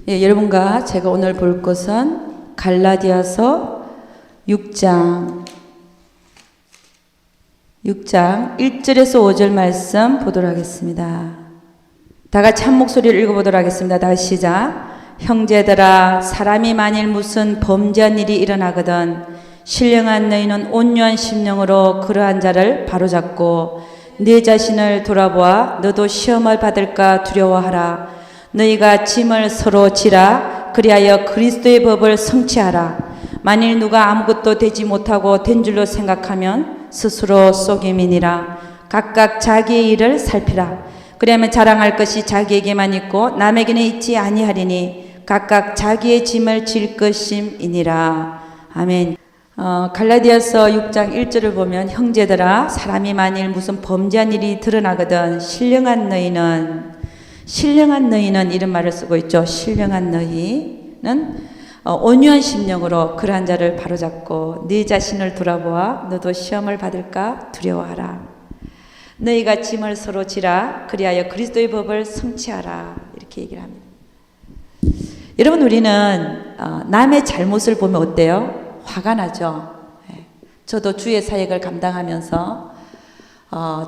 예, 여러분과 제가 오늘 볼 것은 갈라디아서 6장 1절에서 5절 말씀 보도록 하겠습니다. 다 같이 한 목소리를 읽어보도록 하겠습니다. 다시 시작. 형제들아, 사람이 만일 무슨 범죄한 일이 일어나거든 신령한 너희는 온유한 심령으로 그러한 자를 바로잡고 네 자신을 돌아보아 너도 시험을 받을까 두려워하라. 너희가 짐을 서로 지라. 그리하여 그리스도의 법을 성취하라. 만일 누가 아무것도 되지 못하고 된 줄로 생각하면 스스로 속임이니라. 각각 자기의 일을 살피라. 그리하면 자랑할 것이 자기에게만 있고 남에게는 있지 아니하리니 각각 자기의 짐을 질 것임이니라. 아멘. 갈라디아서 6장 1절을 보면 형제들아, 사람이 만일 무슨 범죄한 일이 드러나거든 신령한 너희는 이런 말을 쓰고 있죠. 신령한 너희는 온유한 심령으로 그러한 자를 바로잡고 네 자신을 돌아보아 너도 시험을 받을까 두려워하라. 너희가 짐을 서로 지라. 그리하여 그리스도의 법을 성취하라. 이렇게 얘기를 합니다. 여러분, 우리는 남의 잘못을 보면 어때요? 화가 나죠. 저도 주의 사역을 감당하면서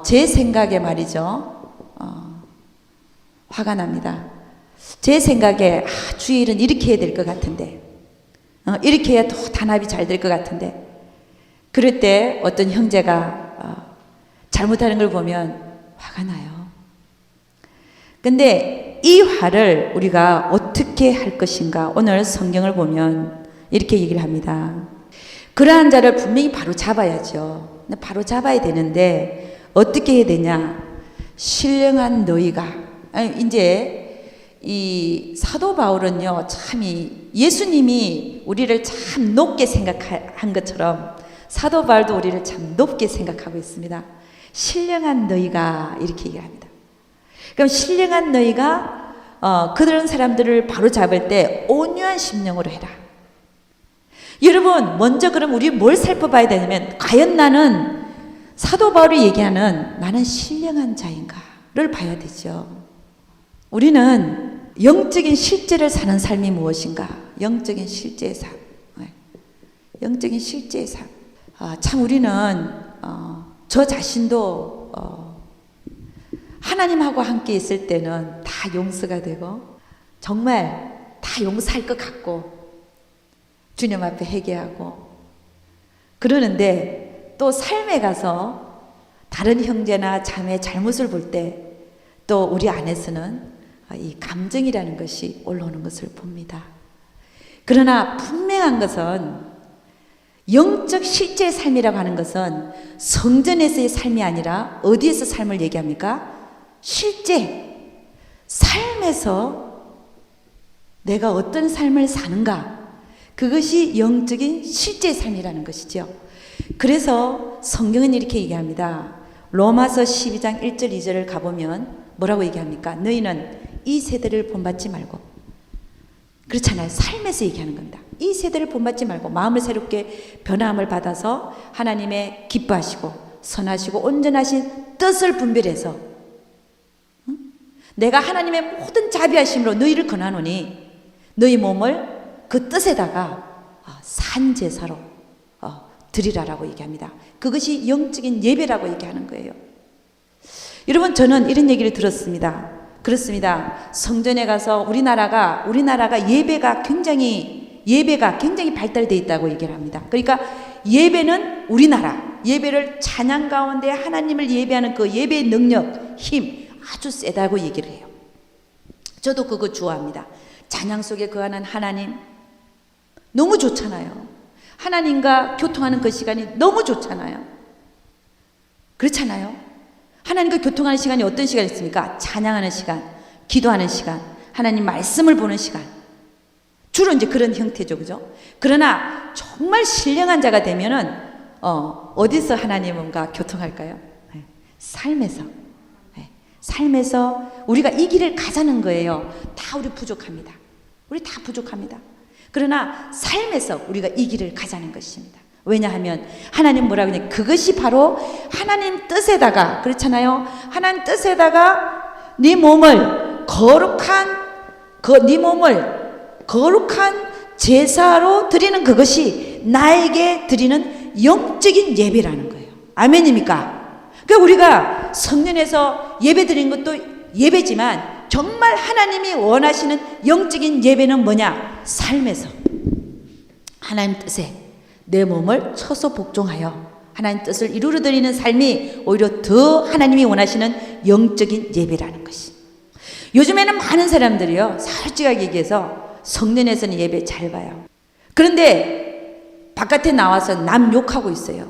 제 생각에 말이죠. 화가 납니다. 제 생각에 주의 일은 이렇게 해야 될 것 같은데 이렇게 해야 또 단합이 잘 될 것 같은데 그럴 때 어떤 형제가 잘못하는 걸 보면 화가 나요. 근데 이 화를 우리가 어떻게 할 것인가? 오늘 성경을 보면 이렇게 얘기를 합니다. 그러한 자를 분명히 바로 잡아야죠. 바로 잡아야 되는데 어떻게 해야 되냐? 신령한 너희가 이제 이 사도 바울은요, 참 예수님이 우리를 참 높게 생각한 것처럼 사도 바울도 우리를 참 높게 생각하고 있습니다. 신령한 너희가 이렇게 얘기합니다. 그럼 신령한 너희가 그런 사람들을 바로 잡을 때 온유한 심령으로 해라. 여러분, 먼저 그럼 우리 뭘 살펴봐야 되냐면 과연 나는 사도 바울이 얘기하는 나는 신령한 자인가를 봐야 되죠. 우리는 영적인 실제를 사는 삶이 무엇인가? 영적인 실제의 삶. 영적인 실제의 삶. 참 우리는 저 자신도 하나님하고 함께 있을 때는 다 용서가 되고 정말 다 용서할 것 같고 주님 앞에 회개하고 그러는데 또 삶에 가서 다른 형제나 자매 잘못을 볼 때 또 우리 안에서는 이 감정이라는 것이 올라오는 것을 봅니다. 그러나 분명한 것은 영적 실제의 삶이라고 하는 것은 성전에서의 삶이 아니라 어디에서 삶을 얘기합니까? 실제 삶에서 내가 어떤 삶을 사는가, 그것이 영적인 실제의 삶이라는 것이죠. 그래서 성경은 이렇게 얘기합니다. 로마서 12장 1절 2절을 가보면 뭐라고 얘기합니까? 너희는 이 세대를 본받지 말고, 그렇잖아요. 삶에서 얘기하는 겁니다. 이 세대를 본받지 말고 마음을 새롭게 변화함을 받아서 하나님의 기뻐하시고 선하시고 온전하신 뜻을 분별해서 내가 하나님의 모든 자비하심으로 너희를 권하노니 너희 몸을 그 뜻에다가 산 제사로 드리라라고 얘기합니다. 그것이 영적인 예배라고 얘기하는 거예요. 여러분, 저는 이런 얘기를 들었습니다. 그렇습니다. 성전에 가서 우리나라가 예배가 굉장히 발달되어 있다고 얘기를 합니다. 그러니까 예배는 우리나라 예배를 찬양 가운데 하나님을 예배하는 그 예배의 능력, 힘 아주 세다고 얘기를 해요. 저도 그거 좋아합니다. 찬양 속에 거하는 하나님 너무 좋잖아요. 하나님과 교통하는 그 시간이 너무 좋잖아요. 그렇잖아요. 하나님과 교통하는 시간이 어떤 시간이 있습니까? 찬양하는 시간, 기도하는 시간, 하나님 말씀을 보는 시간. 주로 이제 그런 형태죠, 그죠? 그러나 정말 신령한 자가 되면은 어디서 하나님과 교통할까요? 삶에서. 삶에서 우리가 이 길을 가자는 거예요. 다 우리 부족합니다. 우리 다 부족합니다. 그러나 삶에서 우리가 이 길을 가자는 것입니다. 왜냐하면 하나님 뭐라고 하냐, 그것이 바로 하나님 뜻에다가, 그렇잖아요. 하나님 뜻에다가 네 몸을 거룩한 네 몸을 거룩한 제사로 드리는 그것이 나에게 드리는 영적인 예배라는 거예요. 아멘입니까? 그러니까 우리가 성전에서 예배 드리는 것도 예배지만 정말 하나님이 원하시는 영적인 예배는 뭐냐? 삶에서 하나님 뜻에 내 몸을 처소 복종하여 하나님 뜻을 이루려 드리는 삶이 오히려 더 하나님이 원하시는 영적인 예배라는 것이. 요즘에는 많은 사람들이요, 솔직하게 얘기해서 성전에서는 예배 잘 봐요. 그런데 바깥에 나와서 남 욕하고 있어요.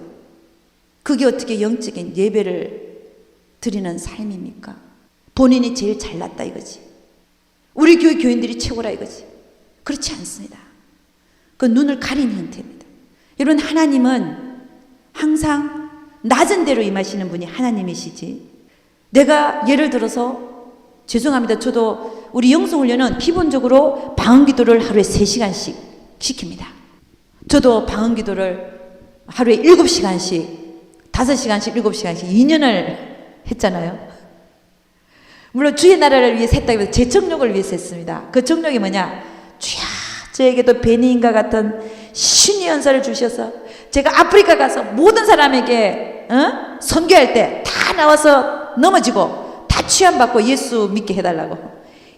그게 어떻게 영적인 예배를 드리는 삶입니까? 본인이 제일 잘났다 이거지. 우리 교회 교인들이 최고라 이거지. 그렇지 않습니다. 그 눈을 가린 형태입니다. 여러분, 하나님은 항상 낮은 데로 임하시는 분이 하나님이시지. 내가 예를 들어서 죄송합니다. 저도 우리 영성훈련은 기본적으로 방언기도를 하루에 3시간씩 시킵니다. 저도 방언기도를 하루에 7시간씩 5시간씩 7시간씩 2년을 했잖아요. 물론 주의 나라를 위해서 했다기보다 제 정욕을 위해서 했습니다. 그 정욕이 뭐냐? 주야, 저에게도 베니인과 같은 신의 연사를 주셔서 제가 아프리카 가서 모든 사람에게 선교할 때 다 나와서 넘어지고 다 취함받고 예수 믿게 해달라고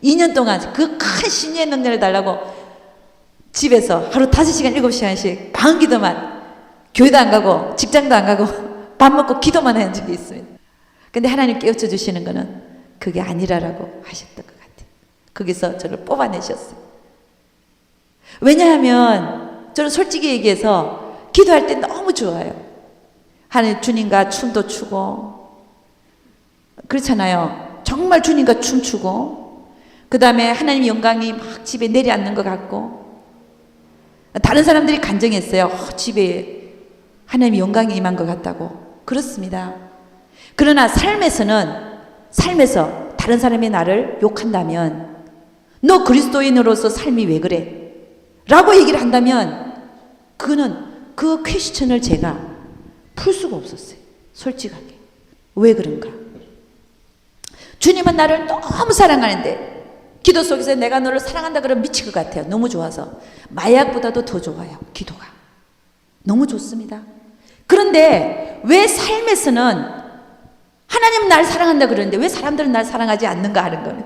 2년 동안 그 큰 신의 능력을 달라고 집에서 하루 5시간 7시간씩 방언기도만, 교회도 안 가고 직장도 안 가고 밥 먹고 기도만 한 적이 있습니다. 근데 하나님 깨우쳐 주시는 거는 그게 아니라라고 하셨던 것 같아요. 거기서 저를 뽑아내셨어요. 왜냐하면 저는 솔직히 얘기해서 기도할 때 너무 좋아요. 하나님 주님과 춤도 추고 그렇잖아요. 정말 주님과 춤추고 그 다음에 하나님 영광이 막 집에 내려앉는 것 같고 다른 사람들이 간증했어요. 집에 하나님의 영광이 임한 것 같다고. 그렇습니다. 그러나 삶에서 다른 사람이 나를 욕한다면 너 그리스도인으로서 삶이 왜 그래? 라고 얘기를 한다면 그 퀘스천을 제가 풀 수가 없었어요. 솔직하게. 왜 그런가? 주님은 나를 너무 사랑하는데 기도 속에서 내가 너를 사랑한다 그러면 미칠 것 같아요. 너무 좋아서. 마약보다도 더 좋아요. 기도가. 너무 좋습니다. 그런데 왜 삶에서는 하나님은 날 사랑한다 그러는데 왜 사람들은 날 사랑하지 않는가 하는 거는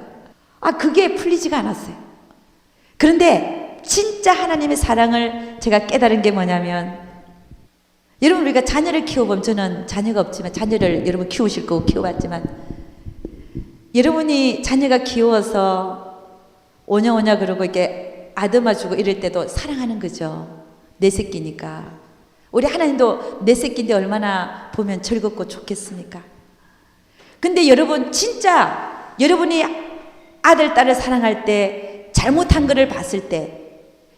그게 풀리지가 않았어요. 그런데 진짜 하나님의 사랑을 제가 깨달은 게 뭐냐면 여러분 우리가 자녀를 키워보면 저는 자녀가 없지만 자녀를 여러분 키우실 거고 키워봤지만 여러분이 자녀가 귀여워서 오냐오냐 그러고 이렇게 아듬어주고 이럴 때도 사랑하는 거죠. 내 새끼니까. 우리 하나님도 내 새끼인데 얼마나 보면 즐겁고 좋겠습니까? 근데 여러분 진짜 여러분이 아들, 딸을 사랑할 때 잘못한 것을 봤을 때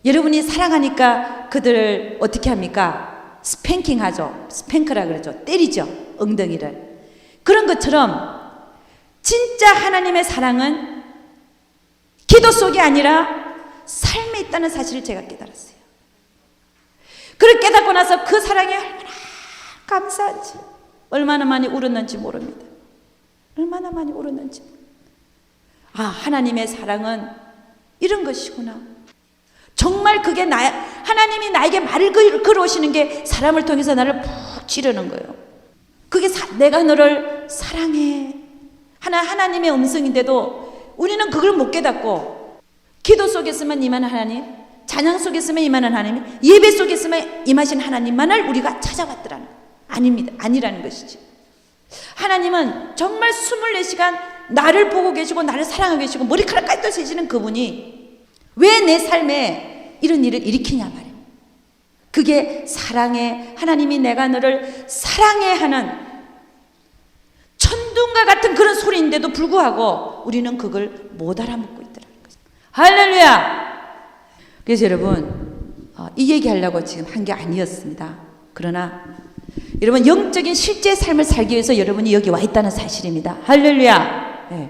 여러분이 사랑하니까 그들을 어떻게 합니까? 스팽킹 하죠. 스팽크라 그러죠. 때리죠. 엉덩이를. 그런 것처럼 진짜 하나님의 사랑은 기도 속이 아니라 삶에 있다는 사실을 제가 깨달았어요. 그걸 깨닫고 나서 그 사랑이 얼마나 감사한지 얼마나 많이 울었는지 모릅니다. 얼마나 많이 울었는지. 하나님의 사랑은 이런 것이구나. 정말 그게 하나님이 나에게 말을 걸어오시는 게 사람을 통해서 나를 푹 찌르는 거예요. 그게 내가 너를 사랑해. 하나님의 음성인데도 우리는 그걸 못 깨닫고 기도 속에서만 임하는 하나님, 찬양 속에서만 임하는 하나님, 예배 속에서만 임하신 하나님만을 우리가 찾아왔더라는 거예요. 아닙니다. 아니라는 것이죠. 하나님은 정말 24시간 나를 보고 계시고 나를 사랑하고 계시고 머리카락까지 또 세시는 그분이 왜 내 삶에 이런 일을 일으키냐 말이에요. 그게 사랑해. 하나님이 내가 너를 사랑해 하는 천둥과 같은 그런 소리인데도 불구하고 우리는 그걸 못 알아먹고 있더라는 거죠. 할렐루야! 그래서 여러분 이 얘기하려고 지금 한 게 아니었습니다. 그러나 여러분 영적인 실제 삶을 살기 위해서 여러분이 여기 와 있다는 사실입니다. 할렐루야! 네.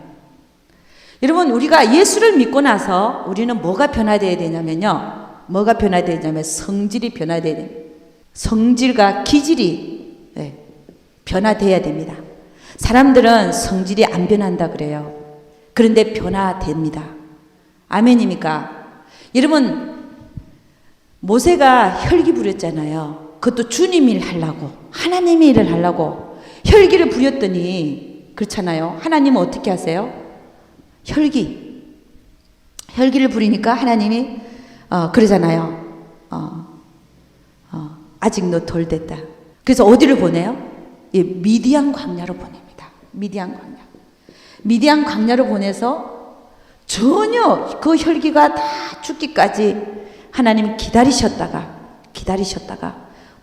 여러분 우리가 예수를 믿고 나서 우리는 뭐가 변화되어야 되냐면요. 뭐가 변화되어야 되냐면 성질이 변화되어야 됩니다. 성질과 기질이 변화되어야 됩니다. 사람들은 성질이 안 변한다 그래요. 그런데 변화됩니다. 아멘입니까? 여러분, 모세가 혈기 부렸잖아요. 그것도 주님 일 하려고, 하나님의 일을 하려고 혈기를 부렸더니, 그렇잖아요. 하나님은 어떻게 하세요? 혈기를 부리니까 하나님이 그러잖아요. 아직 너 덜 됐다. 그래서 어디를 보내요? 예, 미디안 광야로 보냅니다. 미디안 광야로 보내서 전혀 그 혈기가 다 죽기까지 하나님 기다리셨다가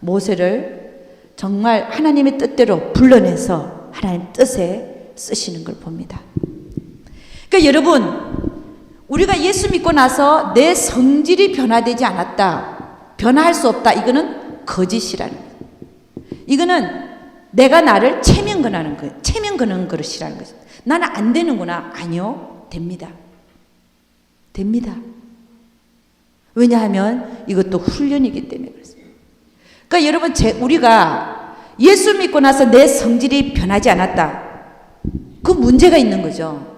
모세를 정말 하나님의 뜻대로 불러내서 하나님 뜻에 쓰시는 걸 봅니다. 그러니까 여러분, 우리가 예수 믿고 나서 내 성질이 변화되지 않았다, 변화할 수 없다, 이거는 거짓이라는 거예요. 이거는 내가 나를 체면 거는 것이라는 거죠. 나는 안 되는구나. 아니요, 됩니다. 왜냐하면 이것도 훈련이기 때문에 그렇습니다. 그러니까 여러분, 우리가 예수 믿고 나서 내 성질이 변하지 않았다, 그 문제가 있는 거죠.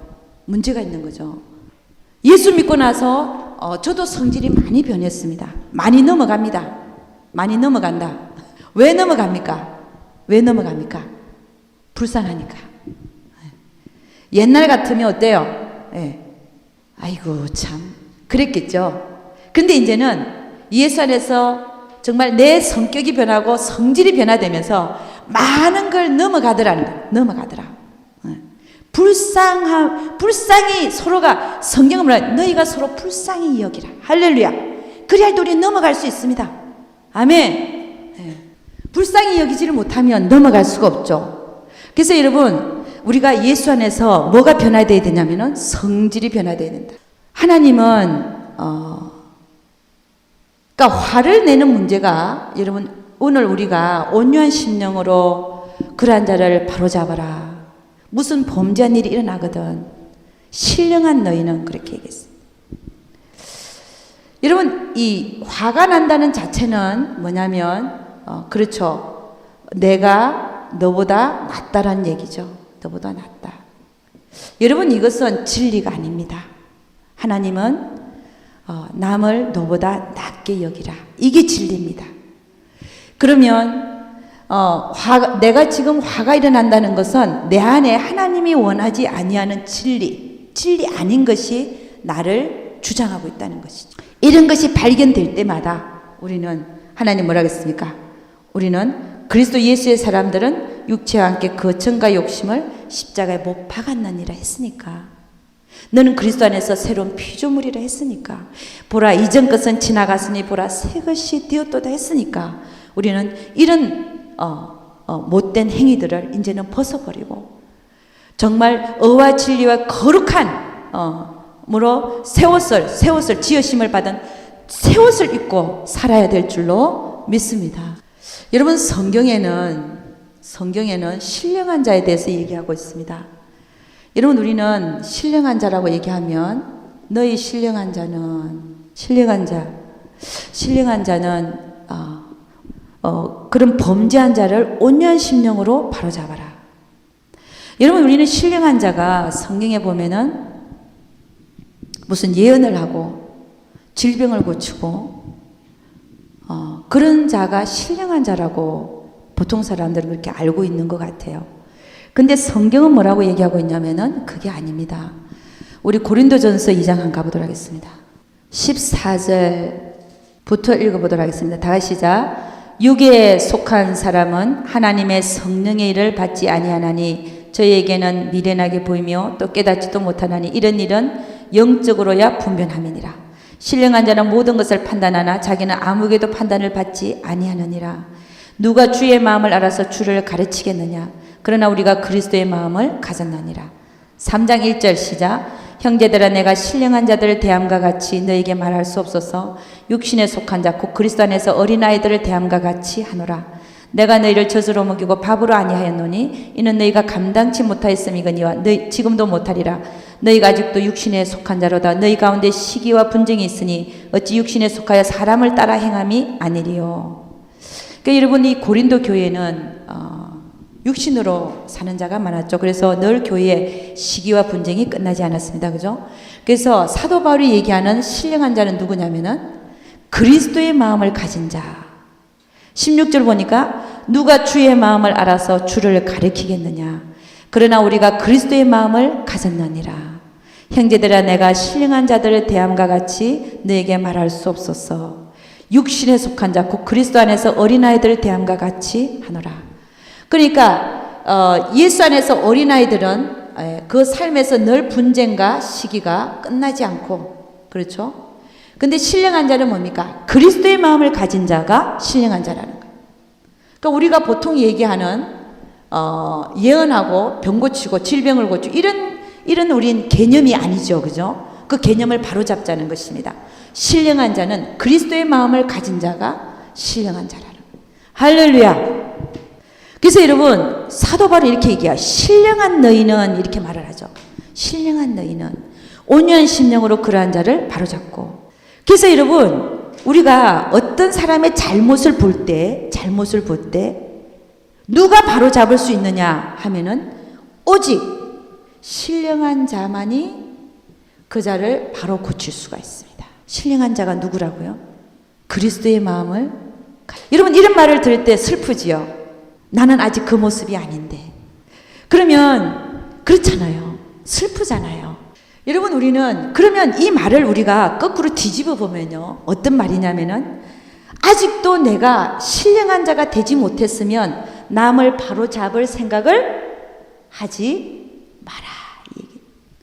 예수 믿고 나서 저도 성질이 많이 변했습니다. 많이 넘어간다. 왜 넘어갑니까? 불쌍하니까. 옛날 같으면 어때요? 예. 아이고 참 그랬겠죠. 근데 이제는 예수 안에서 정말 내 성격이 변하고 성질이 변화되면서 많은 걸 넘어가더라. 불쌍히 서로가, 성경은 뭐라, 너희가 서로 불쌍히 여기라. 할렐루야. 그래야 우리 넘어갈 수 있습니다. 아멘. 불쌍히 여기지를 못하면 넘어갈 수가 없죠. 그래서 여러분, 우리가 예수 안에서 뭐가 변화되어야 되냐면은 성질이 변화되어야 된다. 하나님은 그러니까 화를 내는 문제가, 여러분, 오늘 우리가 온유한 심령으로 그러한 자를 바로잡아라. 무슨 범죄한 일이 일어나거든 신령한 너희는, 그렇게 얘기했어요. 여러분, 이 화가 난다는 자체는 뭐냐면 그렇죠, 내가 너보다 낫다라는 얘기죠. 너보다 낫다. 여러분, 이것은 진리가 아닙니다. 하나님은 남을 너보다 낫게 여기라, 이게 진리입니다. 그러면 내가 지금 화가 일어난다는 것은 내 안에 하나님이 원하지 아니하는 진리 아닌 것이 나를 주장하고 있다는 것이죠. 이런 것이 발견될 때마다 우리는, 하나님 뭐라 그랬습니까? 우리는 그리스도 예수의 사람들은 육체와 함께 거천과 욕심을 십자가에 못 박았느니라 했으니까, 너는 그리스도 안에서 새로운 피조물이라 했으니까, 보라 이전 것은 지나갔으니 보라 새 것이 되었도다 했으니까, 우리는 이런 못된 행위들을 이제는 벗어버리고 정말 의와 진리와 거룩한 새 옷을 지으심을 받은 새 옷을 입고 살아야 될 줄로 믿습니다. 여러분, 성경에는 신령한 자에 대해서 얘기하고 있습니다. 여러분, 우리는 신령한 자라고 얘기하면, 너희 신령한 자는 그런 범죄한 자를 온유한 심령으로 바로잡아라. 여러분, 우리는 신령한 자가 성경에 보면은 무슨 예언을 하고 질병을 고치고 그런 자가 신령한 자라고 보통 사람들은 그렇게 알고 있는 것 같아요. 근데 성경은 뭐라고 얘기하고 있냐면은 그게 아닙니다. 우리 고린도전서 2장 한번 가보도록 하겠습니다. 14절부터 읽어보도록 하겠습니다. 다 같이 시작. 육에 속한 사람은 하나님의 성령의 일을 받지 아니하나니 저희에게는 미련하게 보이며 또 깨닫지도 못하나니 이런 일은 영적으로야 분변함이니라. 신령한 자는 모든 것을 판단하나 자기는 아무에게도 판단을 받지 아니하느니라. 누가 주의 마음을 알아서 주를 가르치겠느냐. 그러나 우리가 그리스도의 마음을 가졌나니라. 3장 1절 시작. 형제들아, 내가 신령한 자들을 대함과 같이 너에게 말할 수 없어서 육신에 속한 자 곧 그리스도 안에서 어린아이들을 대함과 같이 하노라. 내가 너희를 젖으로 먹이고 밥으로 아니하였노니 이는 너희가 감당치 못하였음이거니와 너희 지금도 못하리라. 너희가 아직도 육신에 속한 자로다. 너희 가운데 시기와 분쟁이 있으니 어찌 육신에 속하여 사람을 따라 행함이 아니리요. 그러니까 여러분, 이 고린도 교회는 육신으로 사는 자가 많았죠. 그래서 늘 교회에 시기와 분쟁이 끝나지 않았습니다. 그죠? 그래서 사도 바울이 얘기하는 신령한 자는 누구냐면은 그리스도의 마음을 가진 자. 16절 보니까 누가 주의 마음을 알아서 주를 가리키겠느냐. 그러나 우리가 그리스도의 마음을 가졌느니라. 형제들아 내가 신령한 자들을 대함과 같이 너에게 말할 수 없소서. 육신에 속한 자 곧 그리스도 안에서 어린아이들을 대함과 같이 하노라. 그러니까 예수 안에서 어린아이들은 그 삶에서 늘 분쟁과 시기가 끝나지 않고 그렇죠. 근데 신령한 자는 뭡니까? 그리스도의 마음을 가진 자가 신령한 자라는 거예요. 그러니까 우리가 보통 얘기하는 예언하고 병 고치고 질병을 고치고 이런 우린 개념이 아니죠. 그죠? 그 개념을 바로잡자는 것입니다. 신령한 자는 그리스도의 마음을 가진 자가 신령한 자라는 거예요. 할렐루야. 그래서 여러분 사도 바울이 이렇게 얘기해요. 신령한 너희는 이렇게 말을 하죠. 신령한 너희는 온유한 심령으로 그러한 자를 바로잡고. 그래서 여러분 우리가 어떤 사람의 잘못을 볼 때 누가 바로잡을 수 있느냐 하면은 오직 신령한 자만이 그 자를 바로 고칠 수가 있습니다. 신령한 자가 누구라고요? 그리스도의 마음을 여러분 이런 말을 들을 때 슬프지요. 나는 아직 그 모습이 아닌데. 그러면 그렇잖아요. 슬프잖아요. 여러분 우리는 그러면 이 말을 우리가 거꾸로 뒤집어 보면요. 어떤 말이냐면은 아직도 내가 신령한 자가 되지 못했으면 남을 바로잡을 생각을 하지 마라.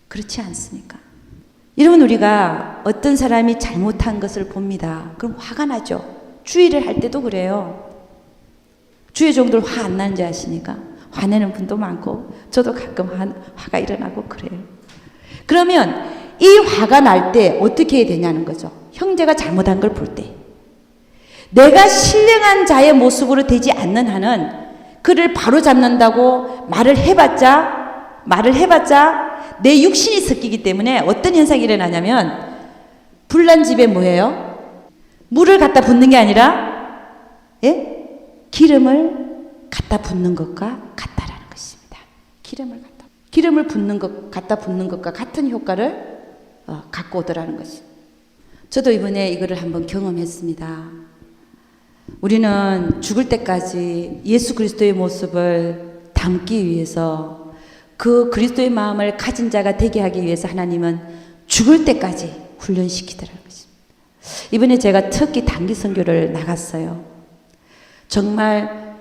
그렇지 않습니까? 여러분 우리가 어떤 사람이 잘못한 것을 봅니다. 그럼 화가 나죠. 주의를 할 때도 그래요. 주의 종들 화 안 나는지 아십니까? 화내는 분도 많고 저도 가끔 화가 일어나고 그래요. 그러면 이 화가 날 때 어떻게 해야 되냐는 거죠. 형제가 잘못한 걸 볼 때 내가 신령한 자의 모습으로 되지 않는 한은 그를 바로잡는다고 말을 해봤자 내 육신이 섞이기 때문에 어떤 현상이 일어나냐면 불난 집에 뭐예요? 물을 갖다 붓는 게 아니라 기름을 갖다 붓는 것과 같다라는 것입니다. 기름을 갖다 붓는 것과 같은 효과를 갖고 오더라는 것입니다. 저도 이번에 이거를 한번 경험했습니다. 우리는 죽을 때까지 예수 그리스도의 모습을 담기 위해서 그 그리스도의 마음을 가진 자가 되게 하기 위해서 하나님은 죽을 때까지 훈련시키더라는 것입니다. 이번에 제가 특히 단기 선교를 나갔어요. 정말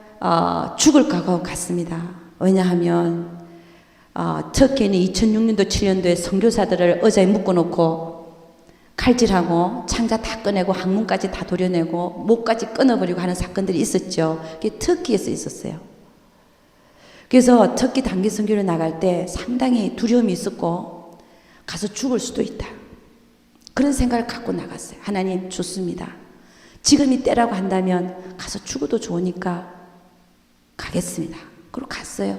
죽을 각오하고 갔습니다. 왜냐하면 터키에는 2006년도 7년도에 선교사들을 의자에 묶어놓고 칼질하고 창자 다 꺼내고 항문까지 다 도려내고 목까지 끊어버리고 하는 사건들이 있었죠. 그게 터키에서 있었어요. 그래서 터키 단기 선교를 나갈 때 상당히 두려움이 있었고 가서 죽을 수도 있다. 그런 생각을 갖고 나갔어요. 하나님 좋습니다. 지금이 때라고 한다면 가서 죽어도 좋으니까 가겠습니다. 그리고 갔어요.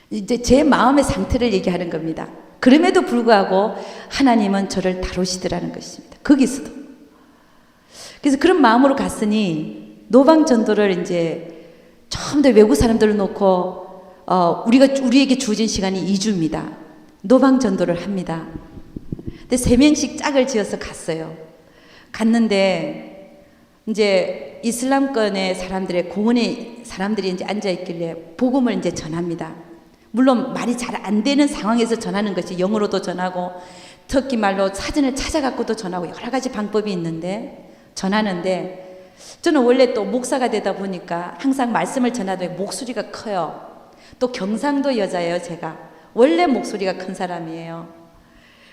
이제 제 마음의 상태를 얘기하는 겁니다. 그럼에도 불구하고 하나님은 저를 다루시더라는 것입니다. 거기서도. 그래서 그런 마음으로 갔으니 노방 전도를 이제 처음 더 외국 사람들을 놓고 우리에게 주어진 시간이 2주입니다. 노방 전도를 합니다. 근데 3명씩 짝을 지어서 갔어요. 갔는데 이제 이슬람권의 사람들의 공원에 사람들이 이제 앉아 있길래 복음을 이제 전합니다. 물론 말이 잘 안 되는 상황에서 전하는 것이 영어로도 전하고 터키 말로 사전을 찾아갖고도 전하고 여러 가지 방법이 있는데 전하는데 저는 원래 또 목사가 되다 보니까 항상 말씀을 전하되 목소리가 커요. 또 경상도 여자예요. 제가 원래 목소리가 큰 사람이에요.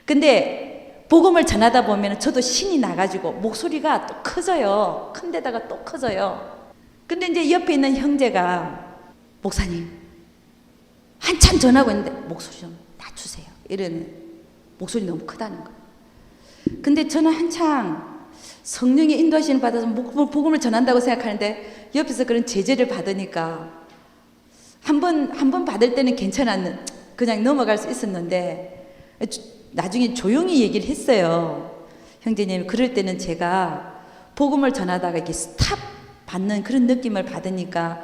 근데 복음을 전하다 보면 저도 신이 나가지고 목소리가 또 커져요. 큰 데다가 또 커져요. 근데 이제 옆에 있는 형제가 목사님 한참 전하고 있는데 목소리 좀 낮추세요. 이런 목소리 너무 크다는 거예요. 근데 저는 한창 성령의 인도하시는 받아서 복음을 전한다고 생각하는데 옆에서 그런 제재를 받으니까 한 번 받을 때는 괜찮았는 그냥 넘어갈 수 있었는데 나중에 조용히 얘기를 했어요. 형제님 그럴 때는 제가 복음을 전하다가 이렇게 스탑 받는 그런 느낌을 받으니까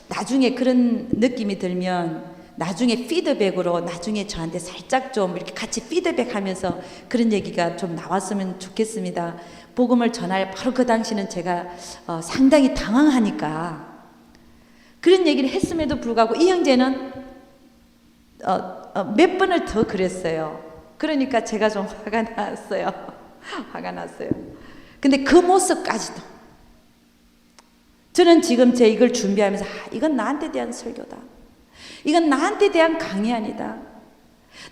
나중에 그런 느낌이 들면 나중에 피드백으로 나중에 저한테 살짝 좀 이렇게 같이 피드백하면서 그런 얘기가 좀 나왔으면 좋겠습니다. 복음을 전할 바로 그 당시는 제가 상당히 당황하니까 그런 얘기를 했음에도 불구하고 이 형제는 몇 번을 더 그랬어요. 그러니까 제가 좀 화가 났어요. 화가 났어요. 근데 그 모습까지도 저는 지금 제 이걸 준비하면서 이건 나한테 대한 설교다. 이건 나한테 대한 강의 아니다.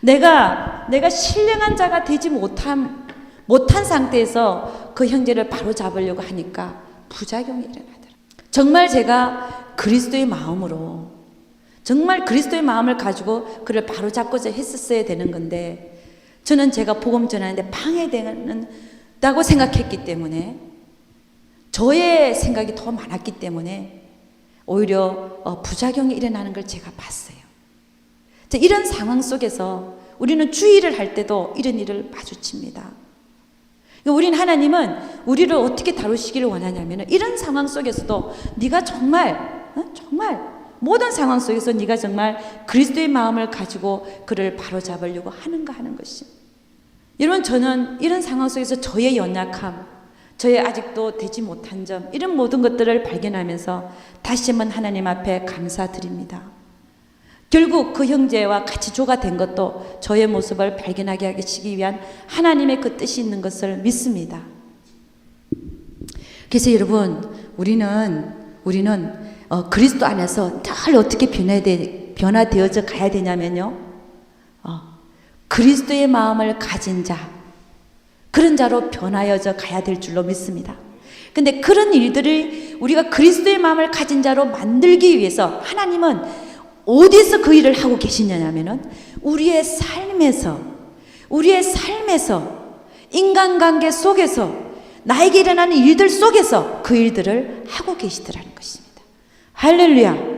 내가 신령한 자가 되지 못한 상태에서 그 형제를 바로 잡으려고 하니까 부작용이 일어나더라. 정말 제가 그리스도의 마음으로 정말 그리스도의 마음을 가지고 그를 바로 잡고자 했었어야 되는 건데 저는 제가 복음 전하는데 방해된다고 생각했기 때문에 저의 생각이 더 많았기 때문에 오히려 부작용이 일어나는 걸 제가 봤어요. 이런 상황 속에서 우리는 주의를 할 때도 이런 일을 마주칩니다. 우리는 하나님은 우리를 어떻게 다루시기를 원하냐면 이런 상황 속에서도 네가 정말 모든 상황 속에서 네가 정말 그리스도의 마음을 가지고 그를 바로잡으려고 하는가 하는 것이. 여러분 저는 이런 상황 속에서 저의 연약함, 저의 아직도 되지 못한 점 이런 모든 것들을 발견하면서 다시 한번 하나님 앞에 감사드립니다. 결국 그 형제와 같이 조가 된 것도 저의 모습을 발견하게 하시기 위한 하나님의 그 뜻이 있는 것을 믿습니다. 그래서 여러분 우리는 그리스도 안에서 늘 어떻게 변화되어져 가야 되냐면요. 그리스도의 마음을 가진 자, 그런 자로 변하여져 가야 될 줄로 믿습니다. 근데 그런 일들을 우리가 그리스도의 마음을 가진 자로 만들기 위해서 하나님은 어디서 그 일을 하고 계시냐면은 우리의 삶에서 인간관계 속에서 나에게 일어나는 일들 속에서 그 일들을 하고 계시더라는 것입니다. 할렐루야.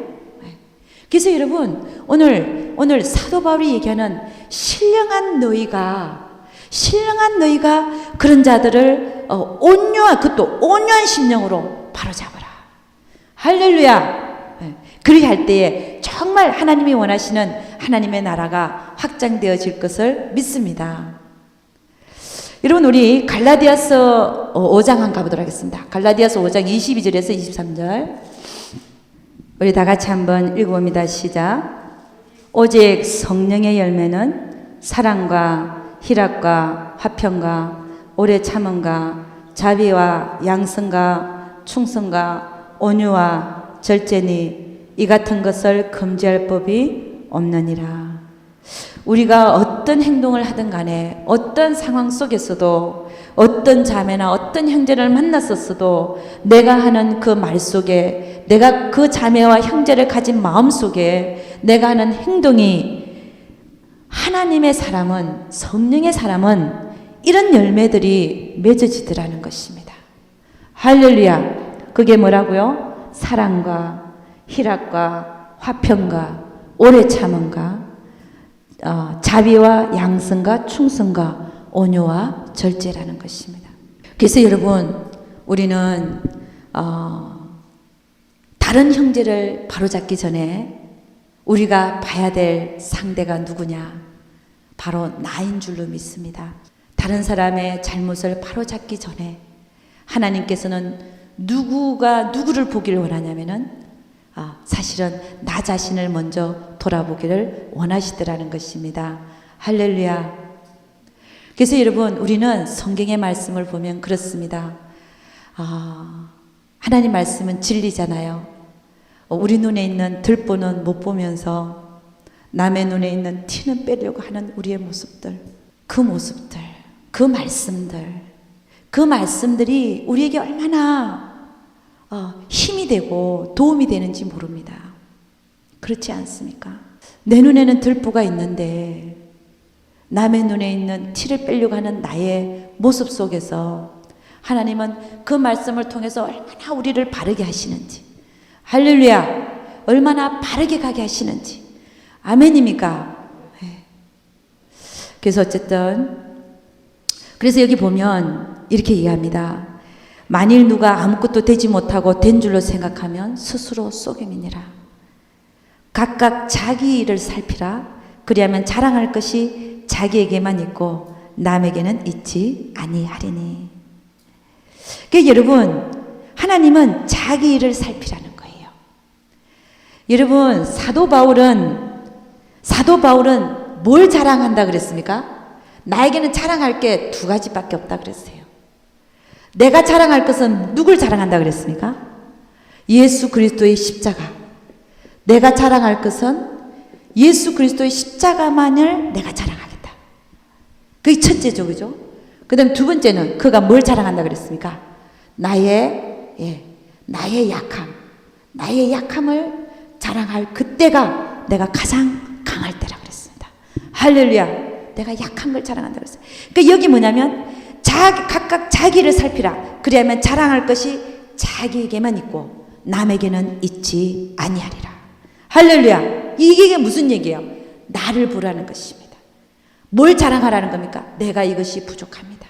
그래서 여러분 오늘 사도 바울이 얘기하는 신령한 너희가 그런 자들을 그것도 온유한 심령으로 바로잡아라. 할렐루야. 그리할 때에 정말 하나님이 원하시는 하나님의 나라가 확장되어질 것을 믿습니다. 여러분 우리 갈라디아서 5장 한번 가보도록 하겠습니다. 갈라디아서 5장 22절에서 23절 우리 다 같이 한번 읽어봅니다. 시작. 오직 성령의 열매는 사랑과 희락과 화평과 오래 참음과 자비와 양성과 충성과 온유와 절제니 이 같은 것을 금지할 법이 없느니라. 우리가 어떤 행동을 하든 간에 어떤 상황 속에서도 어떤 자매나 어떤 형제를 만났었어도 내가 하는 그 말 속에 내가 그 자매와 형제를 가진 마음 속에 내가 하는 행동이 하나님의 사람은 성령의 사람은 이런 열매들이 맺어지더라는 것입니다. 할렐루야. 그게 뭐라고요? 사랑과 희락과 화평과 오래 참음과 자비와 양성과 충성과 온유와 절제라는 것입니다. 그래서 여러분 우리는 다른 형제를 바로잡기 전에 우리가 봐야 될 상대가 누구냐? 바로 나인 줄로 믿습니다. 다른 사람의 잘못을 바로잡기 전에 하나님께서는 누구가 누구를 보기를 원하냐면은 사실은 나 자신을 먼저 돌아보기를 원하시더라는 것입니다. 할렐루야. 그래서 여러분 우리는 성경의 말씀을 보면 그렇습니다. 하나님 말씀은 진리잖아요. 우리 눈에 있는 들보는 못 보면서 남의 눈에 있는 티는 빼려고 하는 우리의 모습들, 그 모습들, 그 말씀들이 우리에게 얼마나 힘이 되고 도움이 되는지 모릅니다. 그렇지 않습니까? 내 눈에는 들보가 있는데 남의 눈에 있는 티를 빼려고 하는 나의 모습 속에서 하나님은 그 말씀을 통해서 얼마나 우리를 바르게 하시는지, 할렐루야, 얼마나 바르게 가게 하시는지. 아멘입니까? 그래서 어쨌든 그래서 여기 보면 이렇게 얘기합니다. 만일 누가 아무것도 되지 못하고 된 줄로 생각하면 스스로 속임이니라. 각각 자기 일을 살피라. 그리하면 자랑할 것이 자기에게만 있고 남에게는 있지 아니하리니. 그러니까 여러분, 하나님은 자기 일을 살피라는 거예요. 여러분, 사도 바울은 뭘 자랑한다 그랬습니까? 나에게는 자랑할 게 두 가지밖에 없다 그랬어요. 내가 자랑할 것은 누굴 자랑한다 그랬습니까? 예수 그리스도의 십자가. 내가 자랑할 것은 예수 그리스도의 십자가만을 내가 자랑하겠다. 그게 첫째죠, 그죠? 그 다음 두 번째는 그가 뭘 자랑한다 그랬습니까? 나의 약함. 나의 약함을 자랑할 그때가 내가 가장 강할 때라 그랬습니다. 할렐루야. 내가 약한 걸 자랑한다 그랬어요. 그러니까 여기 뭐냐면 각각 자기를 살피라. 그리하면 자랑할 것이 자기에게만 있고 남에게는 있지 아니하리라. 할렐루야. 이게 무슨 얘기예요? 나를 보라는 것입니다. 뭘 자랑하라는 겁니까? 내가 이것이 부족합니다.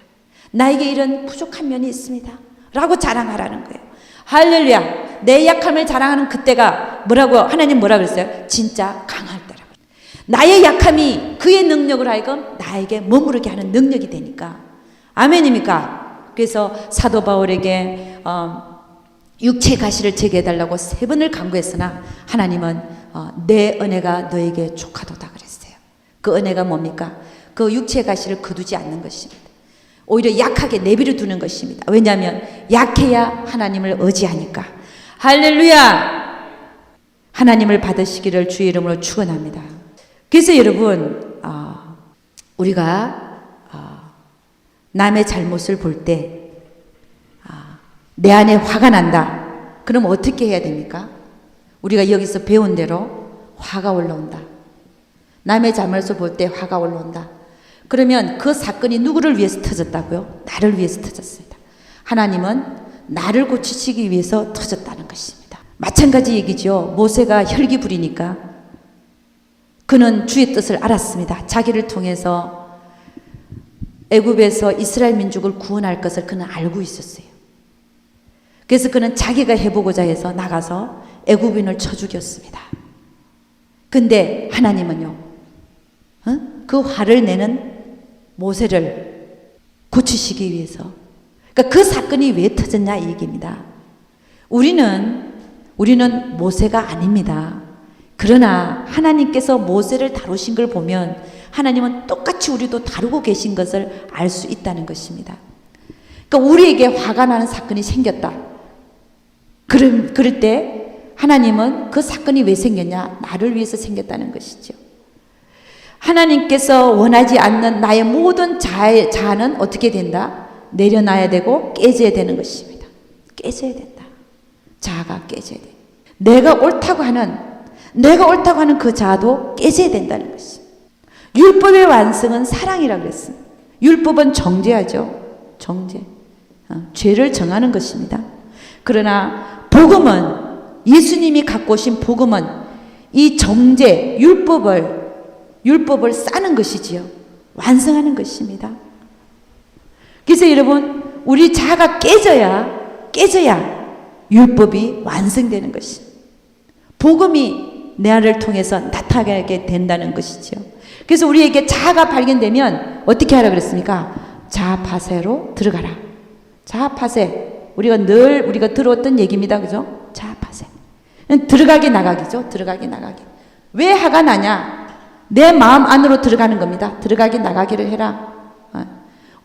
나에게 이런 부족한 면이 있습니다. 라고 자랑하라는 거예요. 할렐루야. 내 약함을 자랑하는 그때가 하나님 뭐라 그랬어요? 진짜 강할 때라고. 나의 약함이 그의 능력을 하여금 나에게 머무르게 하는 능력이 되니까. 아멘입니까? 그래서 사도 바울에게 육체 가시를 제게 해달라고 3번을 간구했으나 하나님은 내 은혜가 너에게 족하도다 그랬어요. 그 은혜가 뭡니까? 그 육체 가시를 거두지 않는 것입니다. 오히려 약하게 내버려 두는 것입니다. 왜냐하면 약해야 하나님을 의지하니까. 할렐루야. 하나님을 받으시기를 주의 이름으로 축원합니다. 그래서 여러분, 우리가 남의 잘못을 볼 때 내 안에 화가 난다. 그럼 어떻게 해야 됩니까? 우리가 여기서 배운 대로 화가 올라온다. 남의 잘못을 볼 때 화가 올라온다. 그러면 그 사건이 누구를 위해서 터졌다고요? 나를 위해서 터졌습니다. 하나님은 나를 고치시기 위해서 터졌다는 것입니다. 마찬가지 얘기죠. 모세가 혈기 부리니까 그는 주의 뜻을 알았습니다. 자기를 통해서 애굽에서 이스라엘 민족을 구원할 것을 그는 알고 있었어요. 그래서 그는 자기가 해보고자 해서 나가서 애굽인을 쳐 죽였습니다. 근데 하나님은요, 그 화를 내는 모세를 고치시기 위해서, 그러니까 그 사건이 왜 터졌냐 이 얘기입니다. 우리는 모세가 아닙니다. 그러나 하나님께서 모세를 다루신 걸 보면 하나님은 똑같이 우리도 다루고 계신 것을 알 수 있다는 것입니다. 그러니까 우리에게 화가 나는 사건이 생겼다. 그럴 때 하나님은 그 사건이 왜 생겼냐? 나를 위해서 생겼다는 것이죠. 하나님께서 원하지 않는 나의 모든 자아는 어떻게 된다? 내려놔야 되고 깨져야 되는 것입니다. 깨져야 된다. 자아가 깨져야 돼. 내가 옳다고 하는 그 자아도 깨져야 된다는 것입니다. 율법의 완성은 사랑이라고 그랬습니다. 율법은 정죄하죠. 정죄. 죄를 정하는 것입니다. 그러나 복음은, 예수님이 갖고 오신 복음은 이 정죄, 율법을 싸는 것이지요. 완성하는 것입니다. 그래서 여러분, 우리 자아가 깨져야 율법이 완성되는 것입니다. 복음이 내 안을 통해서 나타나게 된다는 것이죠. 그래서 우리에게 자아가 발견되면 어떻게 하라 그랬습니까? 자아파세로 들어가라. 자아파세. 우리가 들어왔던 얘기입니다. 그죠? 자아파세. 들어가기 나가기죠. 들어가기 나가기. 왜 화가 나냐? 내 마음 안으로 들어가는 겁니다. 들어가기 나가기를 해라.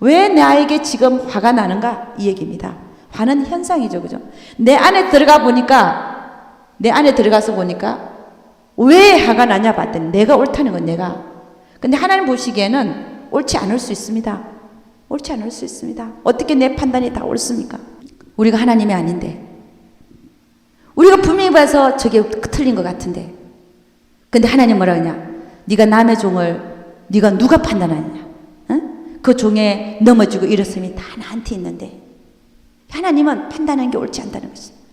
왜 나에게 지금 화가 나는가? 이 얘기입니다. 화는 현상이죠. 그죠? 내 안에 들어가서 보니까 왜 화가 나냐 봤더니 내가 옳다는 건 내가. 근데 하나님 보시기에는 옳지 않을 수 있습니다. 옳지 않을 수 있습니다. 어떻게 내 판단이 다 옳습니까? 우리가 하나님이 아닌데. 우리가 분명히 봐서 저게 틀린 것 같은데. 근데 하나님 뭐라 그러냐? 네가 남의 종을 네가 누가 판단하느냐? 응? 그 종에 넘어지고 일었음이 다 나한테 있는데. 하나님은 판단하는 게 옳지 않다는 것입니다.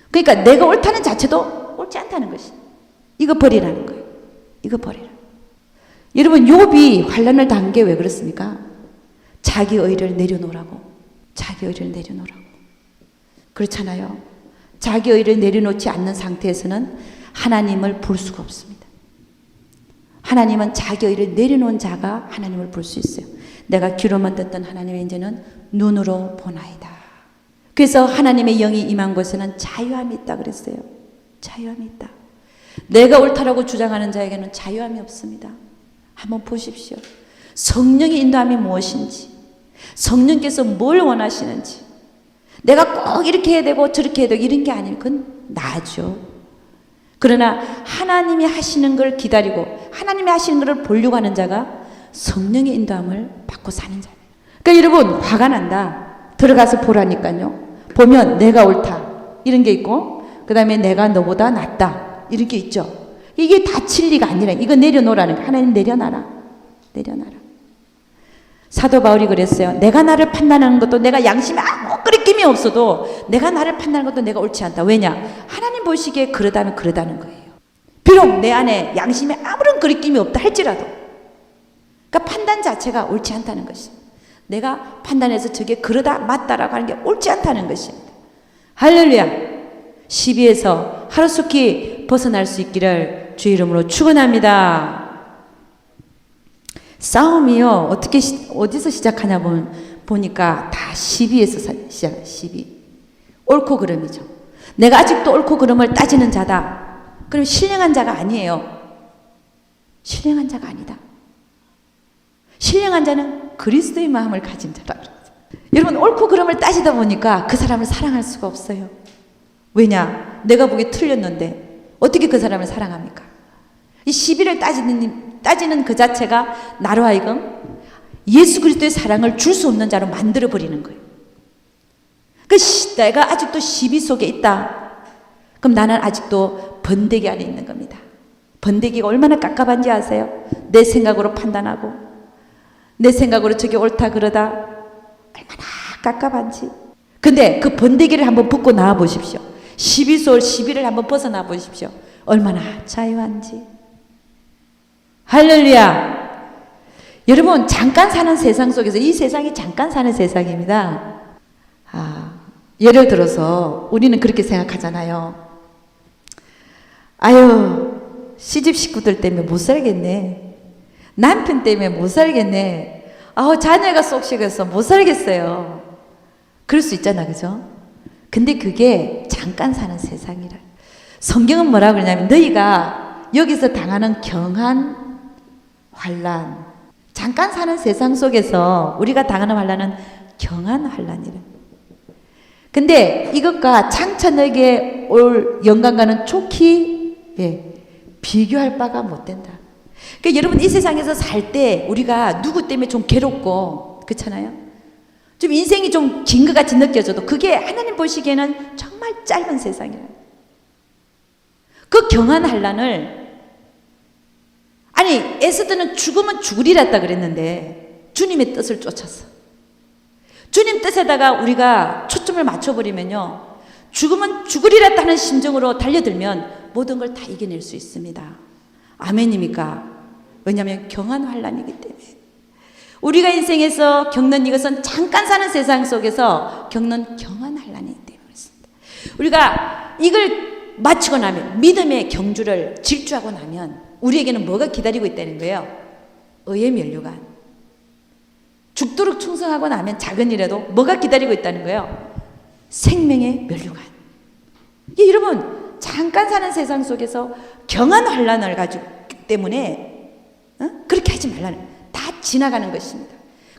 그러니까 내가 옳다는 자체도 옳지 않다는 것입니다. 이거 버리라는 거예요. 이거 버리라. 여러분, 욥이 환난을 당한 게 왜 그렇습니까? 자기 의를 내려놓으라고. 자기 의를 내려놓으라고. 그렇잖아요. 자기 의를 내려놓지 않는 상태에서는 하나님을 볼 수가 없습니다. 하나님은 자기 의를 내려놓은 자가 하나님을 볼 수 있어요. 내가 귀로만 듣던 하나님의 이제는 눈으로 보나이다. 그래서 하나님의 영이 임한 곳에는 자유함이 있다 그랬어요. 자유함이 있다. 내가 옳다라고 주장하는 자에게는 자유함이 없습니다. 한번 보십시오. 성령의 인도함이 무엇인지, 성령께서 뭘 원하시는지, 내가 꼭 이렇게 해야 되고 저렇게 해야 되고 이런 게 아니면 그건 나죠. 그러나 하나님이 하시는 걸 기다리고 하나님이 하시는 걸 보려고 하는 자가 성령의 인도함을 받고 사는 자예요. 그러니까 여러분, 화가 난다. 들어가서 보라니까요. 보면 내가 옳다 이런 게 있고, 그 다음에 내가 너보다 낫다 이런 게 있죠. 이게 다 진리가 아니라 이거 내려놓으라는 거예요. 하나님 내려놔라. 내려놔라. 사도 바울이 그랬어요. 내가 나를 판단하는 것도, 내가 양심에 아무 끄리낌이 없어도 내가 나를 판단하는 것도 내가 옳지 않다. 왜냐? 하나님 보시기에 그러다면 그러다는 거예요. 비록 내 안에 양심에 아무런 끄리낌이 없다 할지라도, 그러니까 판단 자체가 옳지 않다는 것입니다. 내가 판단해서 저게 그러다 맞다라고 하는 게 옳지 않다는 것입니다. 할렐루야. 시비에서 하루속히 벗어날 수 있기를 주의 이름으로 축원합니다. 싸움이요, 어디서 시작하냐 보니까 다 시비에서 시작. 시비. 옳고 그름이죠. 내가 아직도 옳고 그름을 따지는 자다. 그럼 신령한 자가 아니에요. 신령한 자가 아니다. 신령한 자는 그리스도의 마음을 가진 자라 그랬어요. 여러분, 옳고 그름을 따지다 보니까 그 사람을 사랑할 수가 없어요. 왜냐? 내가 보기에 틀렸는데 어떻게 그 사람을 사랑합니까? 이 시비를 따지는 그 자체가 나로 하여금 예수 그리스도의 사랑을 줄 수 없는 자로 만들어버리는 거예요. 내가 아직도 시비 속에 있다. 그럼 나는 아직도 번데기 안에 있는 겁니다. 번데기가 얼마나 깝깝한지 아세요? 내 생각으로 판단하고 내 생각으로 저게 옳다 그러다 얼마나 깝깝한지. 근데 그 번데기를 한번 벗고 나와 보십시오. 시비를 한번 벗어나 보십시오. 얼마나 자유한지. 할렐루야. 여러분, 잠깐 사는 세상 속에서, 이 세상이 잠깐 사는 세상입니다. 예를 들어서 우리는 그렇게 생각하잖아요. 아유, 시집 식구들 때문에 못 살겠네. 남편 때문에 못 살겠네. 자녀가 쏙식해서 못 살겠어요. 그럴 수 있잖아, 그죠? 근데 그게 잠깐 사는 세상이라. 성경은 뭐라고 그러냐면, 너희가 여기서 당하는 경한 환난, 잠깐 사는 세상 속에서 우리가 당하는 환난은 경한 환난이라. 근데 이것과 장차 너에게 올 영광과는 촉히 비교할 바가 못 된다. 그러니까 여러분, 이 세상에서 살 때 우리가 누구 때문에 좀 괴롭고 그렇잖아요. 좀 인생이 좀 긴 것 같이 느껴져도 그게 하나님 보시기에는 정말 짧은 세상이에요. 그 경한 환난을, 아니 에스더는 죽으면 죽으리라 그랬는데 주님의 뜻을 쫓았어. 주님 뜻에다가 우리가 초점을 맞춰버리면요, 죽으면 죽으리라 하는 심정으로 달려들면 모든 걸 다 이겨낼 수 있습니다. 아멘입니까? 왜냐하면 경한 환난이기 때문에. 우리가 인생에서 겪는 이것은 잠깐 사는 세상 속에서 겪는 경한 환난이기 때문에 그렇습니다. 우리가 이걸 마치고 나면, 믿음의 경주를 질주하고 나면 우리에게는 뭐가 기다리고 있다는 거예요? 의의 면류관. 죽도록 충성하고 나면 작은 일에도 뭐가 기다리고 있다는 거예요? 생명의 면류관. 여러분, 잠깐 사는 세상 속에서 경한 환난을 가지고 때문에 그렇게 하지 말라는, 다 지나가는 것입니다.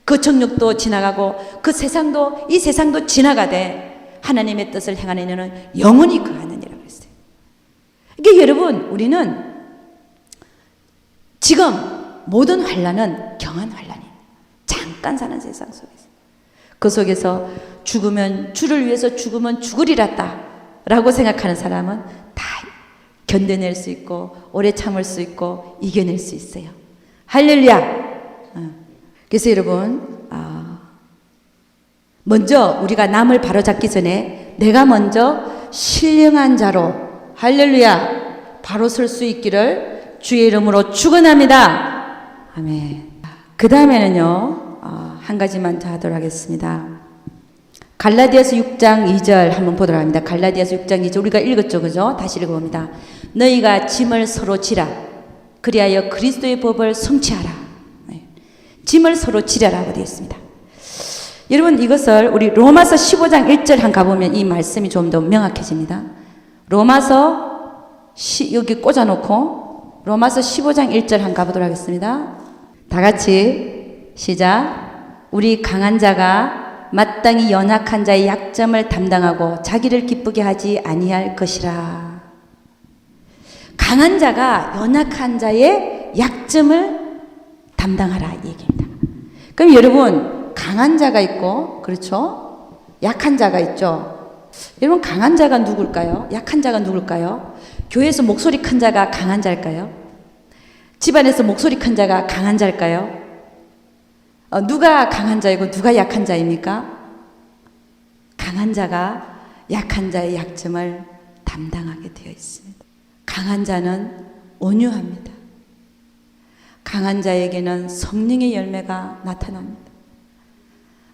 그 정욕도 지나가고 그 세상도, 이 세상도 지나가되 하나님의 뜻을 행하는 이는 영원히 거하느니라 그랬어요. 이게 여러분, 우리는 지금 모든 환난은 경한 환난이에요. 잠깐 사는 세상 속에서. 그 속에서 죽으면, 주를 위해서 죽으면 죽으리라다 라고 생각하는 사람은 다 견뎌낼 수 있고 오래 참을 수 있고 이겨낼 수 있어요. 할렐루야. 그래서 여러분, 먼저 우리가 남을 바로잡기 전에 내가 먼저 신령한 자로, 할렐루야, 바로 설 수 있기를 주의 이름으로 축원합니다. 아멘. 그 다음에는요, 한 가지만 더 하도록 하겠습니다. 갈라디아서 6장 2절 한번 보도록 합니다. 갈라디아서 6장 2절 우리가 읽었죠, 그죠? 다시 읽어봅니다. 너희가 짐을 서로 지라. 그리하여 그리스도의 법을 성취하라. 네. 짐을 서로 지라라고 되어 있습니다. 여러분 이것을 우리 로마서 15장 1절 한 가보면 이 말씀이 좀 더 명확해집니다. 로마서 여기 꽂아놓고 로마서 15장 1절 한 가보도록 하겠습니다. 다 같이 시작. 우리 강한 자가 마땅히 연약한 자의 약점을 담당하고 자기를 기쁘게 하지 아니할 것이라. 강한 자가 연약한 자의 약점을 담당하라 이 얘기입니다. 그럼 여러분 강한 자가 있고 그렇죠? 약한 자가 있죠. 여러분 강한 자가 누굴까요? 약한 자가 누굴까요? 교회에서 목소리 큰 자가 강한 자일까요? 집안에서 목소리 큰 자가 강한 자일까요? 누가 강한 자이고 누가 약한 자입니까? 강한 자가 약한 자의 약점을 담당하게 되어 있습니다. 강한 자는 온유합니다. 강한 자에게는 성령의 열매가 나타납니다.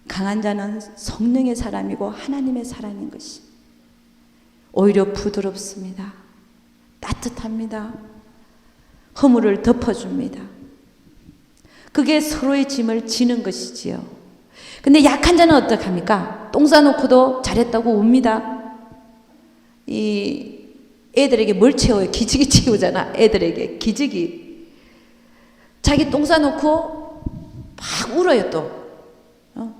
강한 자는 성령의 사람이고 하나님의 사람인 것이 오히려 부드럽습니다. 따뜻합니다. 허물을 덮어줍니다. 그게 서로의 짐을 지는 것이지요. 근데 약한 자는 어떡합니까? 똥 싸놓고도 잘했다고 웁니다. 이 애들에게 뭘 채워요? 기저귀 채우잖아. 애들에게 기저귀. 자기 똥 싸놓고 막 울어요 또.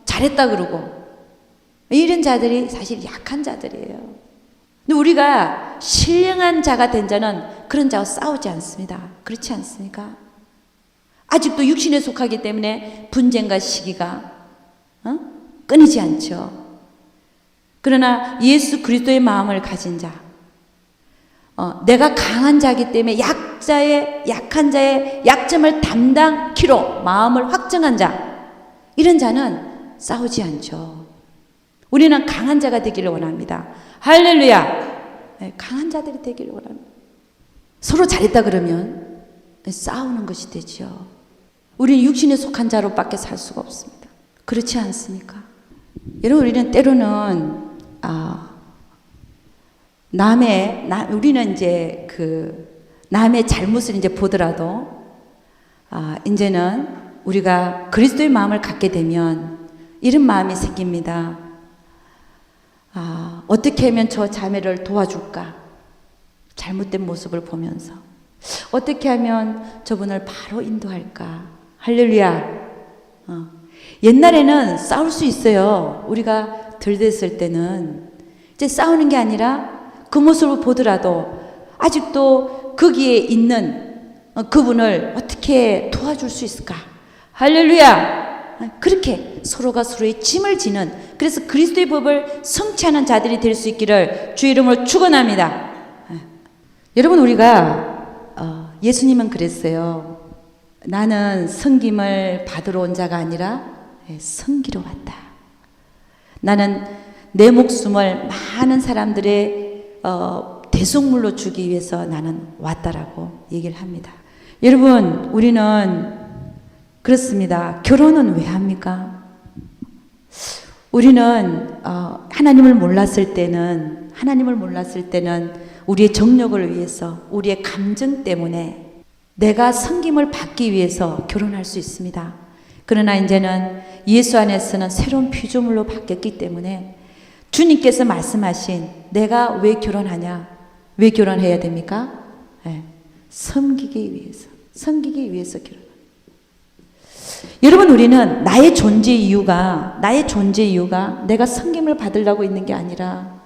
잘했다 그러고. 이런 자들이 사실 약한 자들이에요. 근데 우리가 신령한 자가 된 자는 그런 자와 싸우지 않습니다. 그렇지 않습니까? 아직도 육신에 속하기 때문에 분쟁과 시기가 끊이지 않죠. 그러나 예수 그리스도의 마음을 가진 자, 내가 강한 자이기 때문에 약한 자의 약점을 담당키로 마음을 확정한 자, 이런 자는 싸우지 않죠. 우리는 강한 자가 되기를 원합니다. 할렐루야. 네, 강한 자들이 되기를 원합니다. 서로 잘했다 그러면 싸우는 것이 되죠. 우리는 육신에 속한 자로밖에 살 수가 없습니다. 그렇지 않습니까? 여러분 우리는 때로는 우리는 이제 남의 잘못을 이제 보더라도 이제는 우리가 그리스도의 마음을 갖게 되면 이런 마음이 생깁니다. 어떻게 하면 저 자매를 도와줄까? 잘못된 모습을 보면서 어떻게 하면 저분을 바로 인도할까? 할렐루야. 옛날에는 싸울 수 있어요. 우리가 덜 됐을 때는 이제 싸우는 게 아니라 그 모습을 보더라도 아직도 거기에 있는 그분을 어떻게 도와줄 수 있을까? 할렐루야. 그렇게 서로가 서로의 짐을 지는, 그래서 그리스도의 법을 성취하는 자들이 될 수 있기를 주의 이름으로 축원합니다. 여러분 우리가 예수님은 그랬어요. 나는 섬김을 받으러 온 자가 아니라 섬기러 왔다. 나는 내 목숨을 많은 사람들의 대속물로 주기 위해서 나는 왔다라고 얘기를 합니다. 여러분 우리는 그렇습니다. 결혼은 왜 합니까? 우리는 하나님을 몰랐을 때는 우리의 정욕을 위해서, 우리의 감정 때문에 내가 섬김을 받기 위해서 결혼할 수 있습니다. 그러나 이제는 예수 안에서는 새로운 피조물로 바뀌었기 때문에 주님께서 말씀하신 내가 왜 결혼하냐? 왜 결혼해야 됩니까? 네. 섬기기 위해서 결혼. 여러분 우리는 나의 존재 이유가 내가 섬김을 받으려고 있는 게 아니라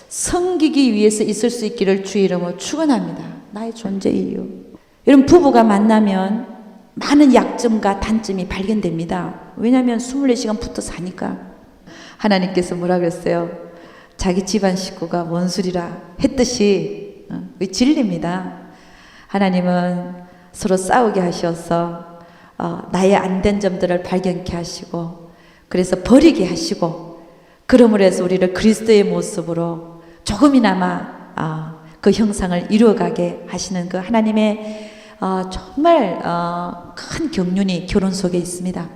섬기기 위해서 있을 수 있기를 주의 이름으로 축원합니다. 나의 존재 이유. 여러분 부부가 만나면 많은 약점과 단점이 발견됩니다. 왜냐하면 24시간 붙어 사니까. 하나님께서 뭐라 그랬어요? 자기 집안 식구가 원수리라 했듯이 진리입니다. 하나님은 서로 싸우게 하셔서 나의 안 된 점들을 발견케 하시고, 그래서 버리게 하시고, 그러므로 해서 우리를 그리스도의 모습으로 조금이나마 그 형상을 이루어가게 하시는 그 하나님의 정말 큰 경륜이 결혼 속에 있습니다.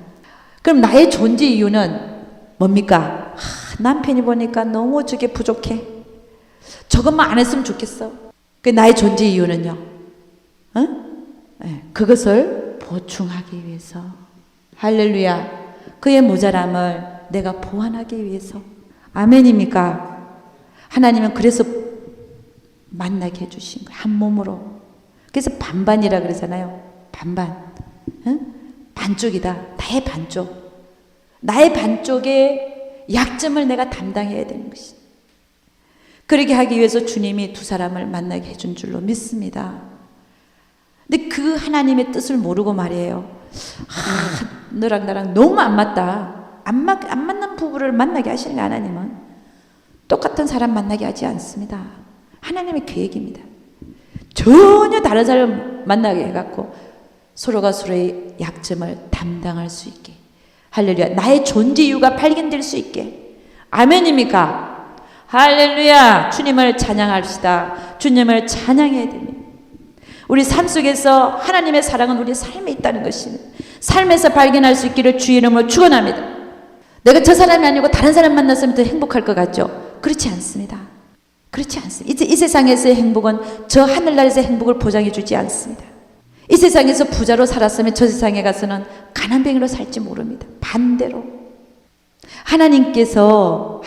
그럼 나의 존재 이유는 뭡니까? 남편이 보니까 너무 저게 부족해. 저것만 안 했으면 좋겠어. 그 나의 존재 이유는요. 그것을 보충하기 위해서. 할렐루야. 그의 모자람을 내가 보완하기 위해서. 아멘입니까? 하나님은 그래서 만나게 해주신 거예요. 한 몸으로. 그래서 반반이라 그러잖아요. 반반. 반쪽이다. 나의 반쪽. 나의 반쪽의 약점을 내가 담당해야 되는 것이. 그렇게 하기 위해서 주님이 두 사람을 만나게 해준 줄로 믿습니다. 근데 그 하나님의 뜻을 모르고 말이에요. 너랑 나랑 너무 안 맞다. 안 맞는 부부를 만나게 하시는 하나님은 똑같은 사람 만나게 하지 않습니다. 하나님의 계획입니다. 전혀 다른 사람을 만나게 해갖고 서로가 서로의 약점을 담당할 수 있게. 할렐루야. 나의 존재 이유가 발견될 수 있게. 아멘입니까? 할렐루야. 주님을 찬양합시다. 주님을 찬양해야 됩니다. 우리 삶 속에서 하나님의 사랑은 우리 삶에 있다는 것입니다. 삶에서 발견할 수 있기를 주의 이름으로 축원합니다. 내가 저 사람이 아니고 다른 사람 만났으면 더 행복할 것 같죠? 그렇지 않습니다. 그렇지 않습니다. 이 세상에서의 행복은 저 하늘나라에서의 행복을 보장해 주지 않습니다. 이 세상에서 부자로 살았으면 저 세상에 가서는 가난뱅이로 살지 모릅니다. 반대로 하나님께서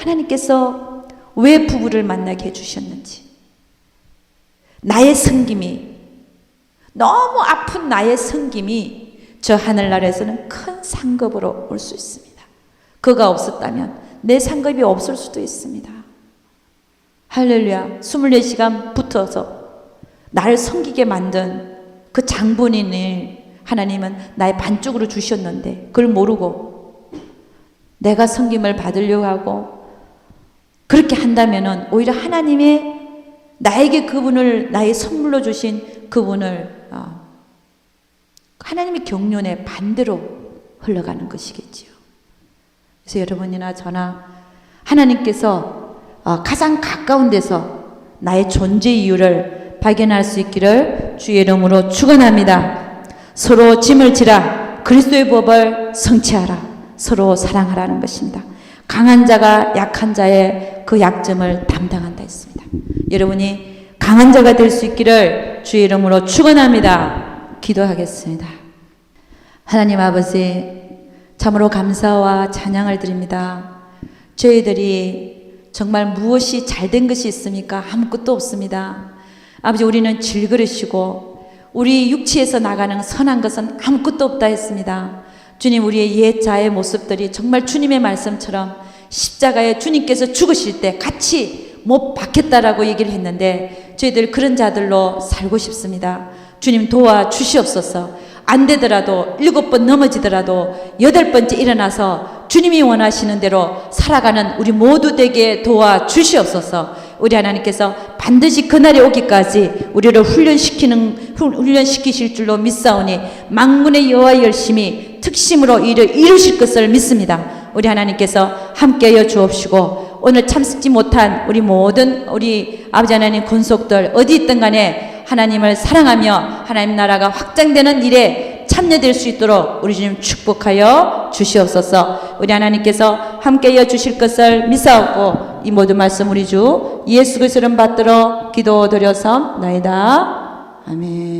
왜 부부를 만나게 해주셨는지, 나의 섬김이, 너무 아픈 나의 섬김이 저 하늘나라에서는 큰 상급으로 올 수 있습니다. 그가 없었다면 내 상급이 없을 수도 있습니다. 할렐루야. 24시간 붙어서 나를 섬기게 만든 그 장본인을 하나님은 나의 반쪽으로 주셨는데 그걸 모르고 내가 섬김을 받으려고 하고 그렇게 한다면은 오히려 하나님의 나에게 그분을 나의 선물로 주신 그분을 하나님의 경륜에 반대로 흘러가는 것이겠지요. 그래서 여러분이나 저나 하나님께서 가장 가까운 데서 나의 존재 이유를 발견할 수 있기를 주의 이름으로 축원합니다. 서로 짐을 지라. 그리스도의 법을 성취하라. 서로 사랑하라는 것입니다. 강한 자가 약한 자의 그 약점을 담당한다 했습니다. 여러분이 강한 자가 될 수 있기를 주의 이름으로 축원합니다. 기도하겠습니다. 하나님 아버지, 참으로 감사와 찬양을 드립니다. 저희들이 정말 무엇이 잘된 것이 있습니까? 아무것도 없습니다. 아버지, 우리는 질그릇이고 우리 육체에서 나가는 선한 것은 아무것도 없다 했습니다. 주님, 우리의 옛 자의 모습들이 정말 주님의 말씀처럼 십자가에 주님께서 죽으실 때 같이 못 박혔다라고 얘기를 했는데 저희들 그런 자들로 살고 싶습니다. 주님 도와주시옵소서. 안 되더라도 7번 넘어지더라도 8번째 일어나서 주님이 원하시는 대로 살아가는 우리 모두 되게 도와주시옵소서. 우리 하나님께서 반드시 그날이 오기까지 우리를 훈련시키실 줄로 믿사오니 만군의 여호와 열심히 특심으로 일을 이루실 것을 믿습니다. 우리 하나님께서 함께하여 주옵시고 오늘 참석지 못한 우리 모든 우리 아버지 하나님 권속들 어디 있든 간에 하나님을 사랑하며 하나님 나라가 확장되는 일에 참여될 수 있도록 우리 주님 축복하여 주시옵소서. 우리 하나님께서 함께하여 주실 것을 믿사옵고 이 모든 말씀 우리 주 예수 그리스도를 받들어 기도드려서 나이다. 아멘.